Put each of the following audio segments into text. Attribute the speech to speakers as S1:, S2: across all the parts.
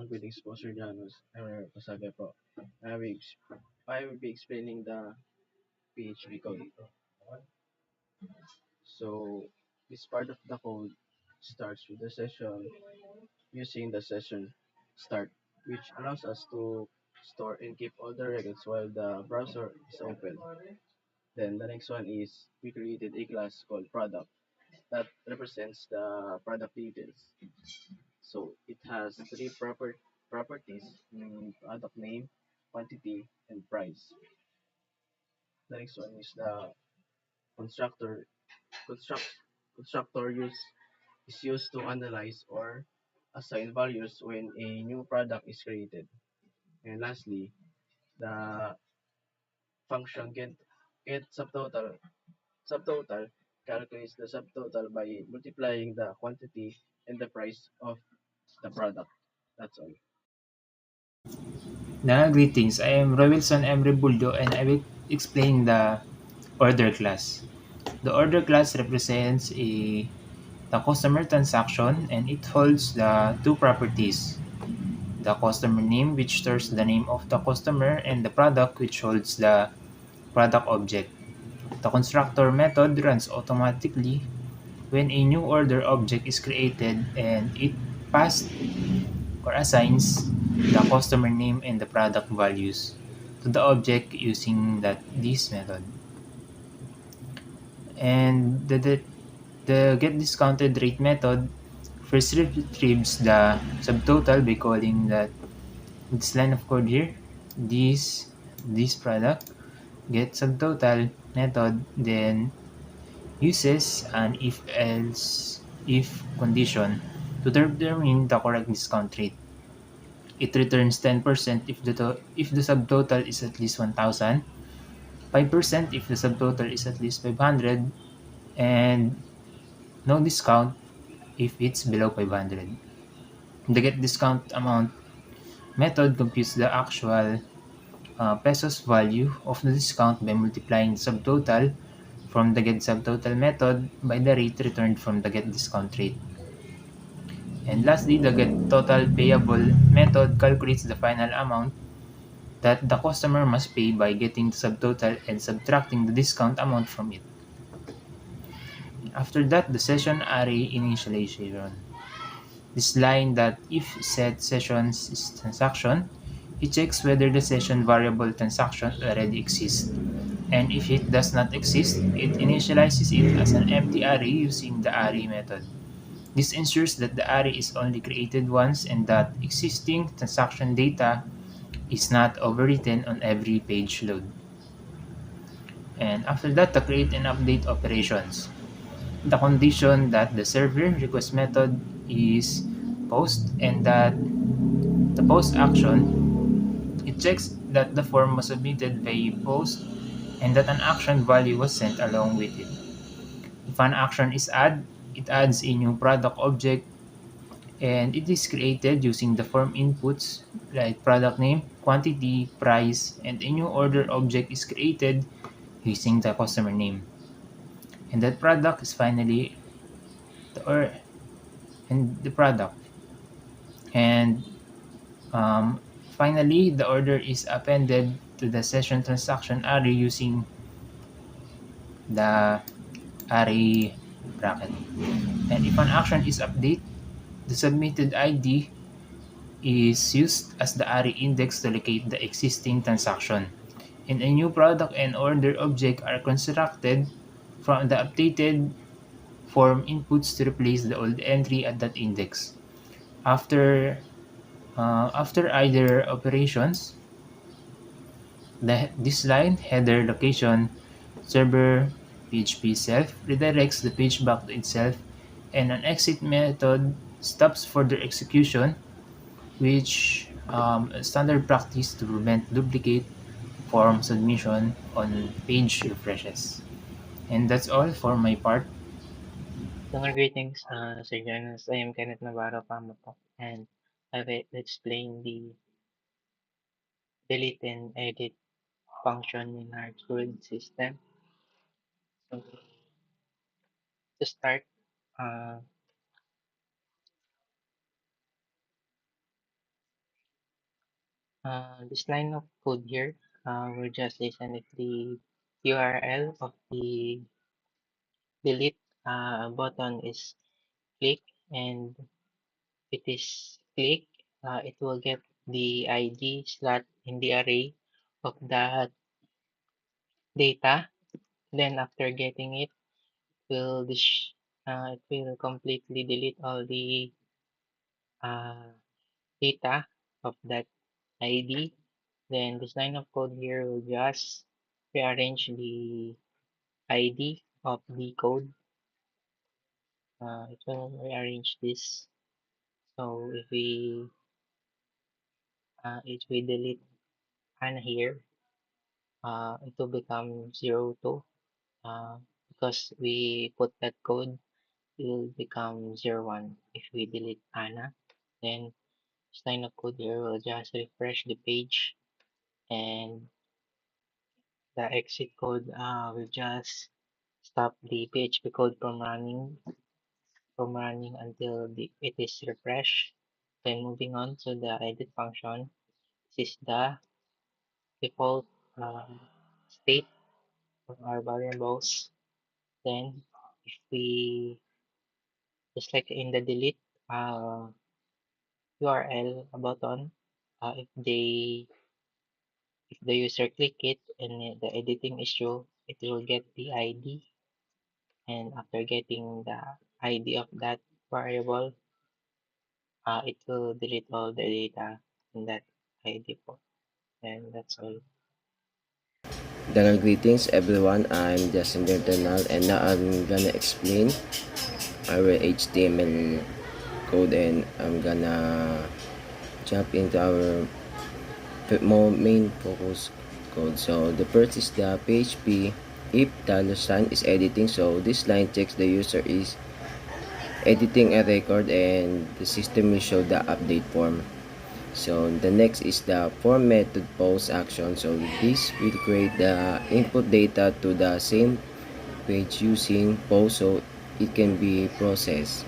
S1: Greetings po, Sir Janus. I'm Pasaga po. I will, I will be explaining the PHP code. So, this part of the code starts with the session using the session start, which allows us to store and keep all the records while the browser is open. Then the next one is we created a class called product that represents the product details. So it has three properties, product name, quantity, and price. The next one is the constructor. Construct, constructor is used to analyze or assign values when a new product is created. And lastly, the function get subtotal calculates the subtotal by multiplying the quantity and the price of the product. That's all.
S2: Greetings. I am Rowilson M. Rebuldo and I will explain the order class. The order class represents the customer transaction and it holds the two properties. The customer name, which stores the name of the customer, and the product, which holds the product object. The constructor method runs automatically when a new order object is created and it passed or assigns the customer name and the product values to the object using this method. And the get discounted rate method first retrieves the subtotal by calling that this line of code here, this product get subtotal method, then uses an if condition to determine the correct discount rate. It returns 10% if the subtotal is at least 1,000, 5% if the subtotal is at least 500, and no discount if it's below 500. The get discount amount method computes the actual pesos value of the discount by multiplying the subtotal from the get subtotal method by the rate returned from the get discount rate. And lastly, the get total payable method calculates the final amount that the customer must pay by getting the subtotal and subtracting the discount amount from it. After that, the session array initialization. This line that if set sessions is transaction, it checks whether the session variable transaction already exists. And if it does not exist, it initializes it as an empty array using the array method. This ensures that the array is only created once and that existing transaction data is not overwritten on every page load. And after that, the create and update operations. The condition that the server request method is post and that the post action, it checks that the form was submitted by post and that an action value was sent along with it. If an action is add, it adds a new product object and it is created using the form inputs like product name, quantity, price, and a new order object is created using the customer name. And that product is finally the or and the product. And finally, the order is appended to the session transaction array using the array bracket. And if an action is update, the submitted ID is used as the array index to locate the existing transaction. And a new product and order object are constructed from the updated form inputs to replace the old entry at that index. After either operations, this line header location server PHP self redirects the page back to itself, and an exit method stops further execution, which standard practice to prevent duplicate form submission on page refreshes. And that's all for my part.
S3: Greetings, Sir Jonas. I am Kenneth Navarro Pamatok, and I will explain the delete and edit function in our current system. So, to start, uh, This line of code here will just listen if the URL of the delete button is clicked, and if it is clicked, it will get the ID slot in the array of that data. Then after getting it, will it will completely delete all the uh, data of that ID. Then this line of code here will just rearrange the ID of the code. It will rearrange this. So if we delete Anna here, it will become 02. Uh, because we put that code, it will become 01 if we delete Anna. Then this line of code here will just refresh the page, and the exit code will just stop the PHP code from running until it is refreshed. Then moving on to the edit function. This is the default state of our variables. Then if we just like in the delete uh, URL button, if the user click it and the editing is true, it will get the ID, and after getting the ID of that variable, it will delete all the data in that ID po. And that's all.
S4: Greetings everyone, I'm Justin Internal and now I'm gonna explain our HTML code, and I'm gonna jump into our main focus code. So the first is the PHP if $sign is editing. So this line checks the user is editing a record and the system will show the update form. So the next is the form method post action. So this will create the input data to the same page using post so it can be processed.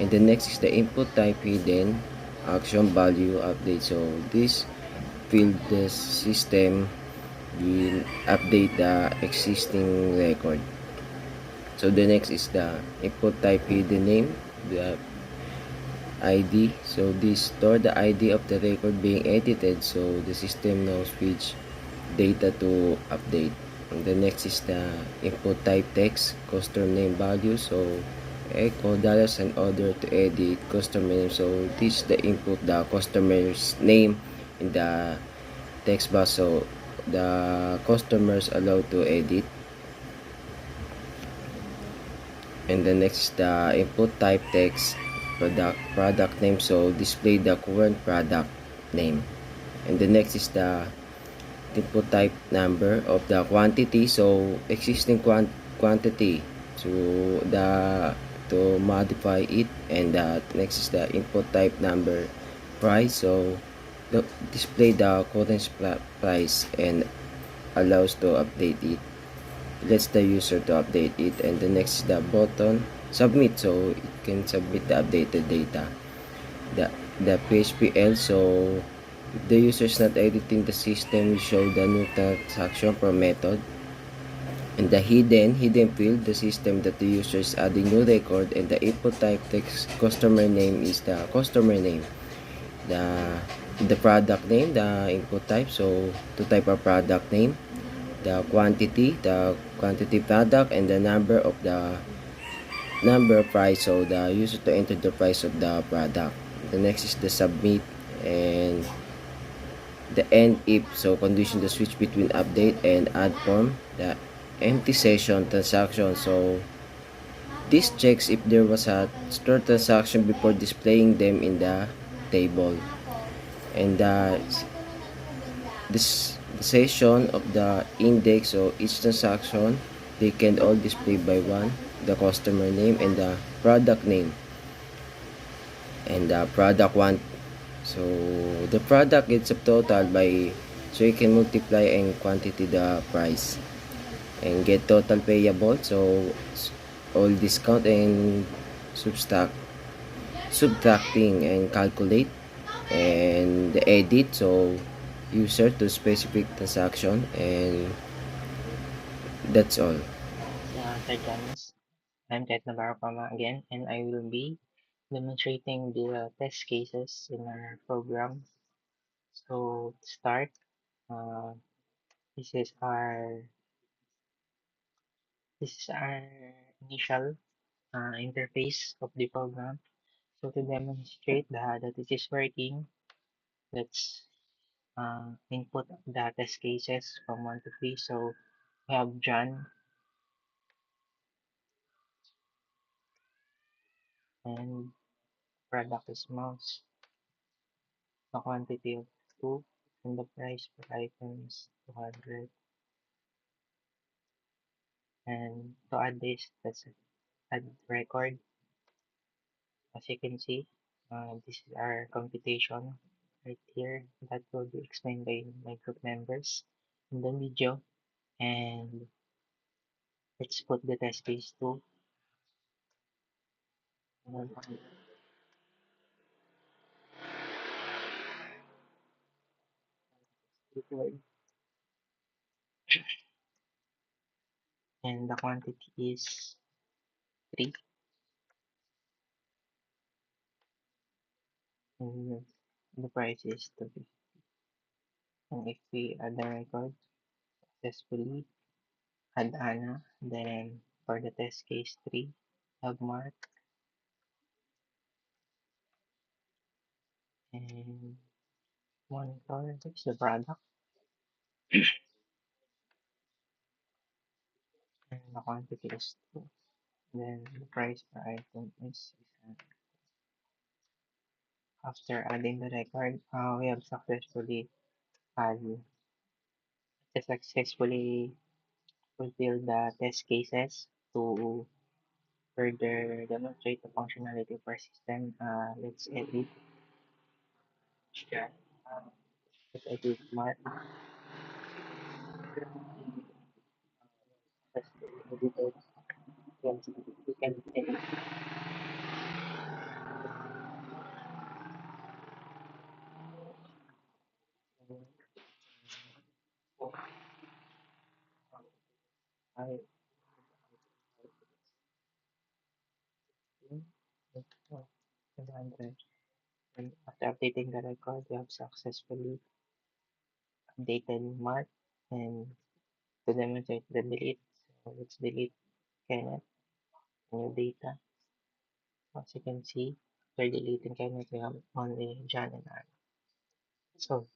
S4: And the next is the input type hidden action value update. So this field the system will update the existing record. So the next is the input type hidden name, the ID. So this store the ID of the record being edited so the system knows which data to update. And the next is the input type text, customer name value. So echo dollars and order to edit customer name. So this is the input the customer's name in the text box so the customers allowed to edit. And the next is the input type text product name, so display the current product name. And the next is the input type number of the quantity, so existing quantity to modify it. And next is the input type number price, so display the current price and allows to update it, lets the user to update it. And the next is the button submit, so it can submit the updated data. The PHP so if the user is not editing, the system will show the new transaction per method. And the hidden field, the system that the user is adding new record. And the input type text customer name is the customer name. The product name, the input type, so to type a product name. The quantity product, and the number price, so the user to enter the price of the product. The next is the submit, and the end if, so condition the switch between update and add form. The empty session transaction, so this checks if there was a stored transaction before displaying them in the table. And this session of the index, so each transaction they can all display by one, the customer name and the product name and the product one. So the product gets a total by, so you can multiply and quantity the price and get total payable, so all discount and subtracting and calculate. And the edit, so user to specific transaction, and that's all.
S3: Sir Janice. I'm Ted Navarro Pama again, and I will be demonstrating the test cases in our program. So to start, uh, this is our this is our initial interface of the program. So to demonstrate that it is working, let's input the test cases from 1 to 3. So we have John and product is mouse, the quantity of 2, and the price per item is 200. And to add this, let's add record. As you can see, this is our computation right here that will be explained by my group members in the video. And let's put the test case 2. And the quantity is 3, and the price is 250. And if we add the record successfully, add Anna, then for the test case 3, have Mark and monitor is the product, and the quantity is 2. Then the price per item is 600. After adding the record, we have successfully fulfilled the test cases to further demonstrate the functionality of our system. Let's edit. Uh, let's edit Mark. Let's edit it. We can edit. I, and after updating the record, we have successfully updated Mark, and to demonstrate the delete, so let's delete Kenneth, new data. As you can see, after deleting Kenneth, we have only John and Anna. So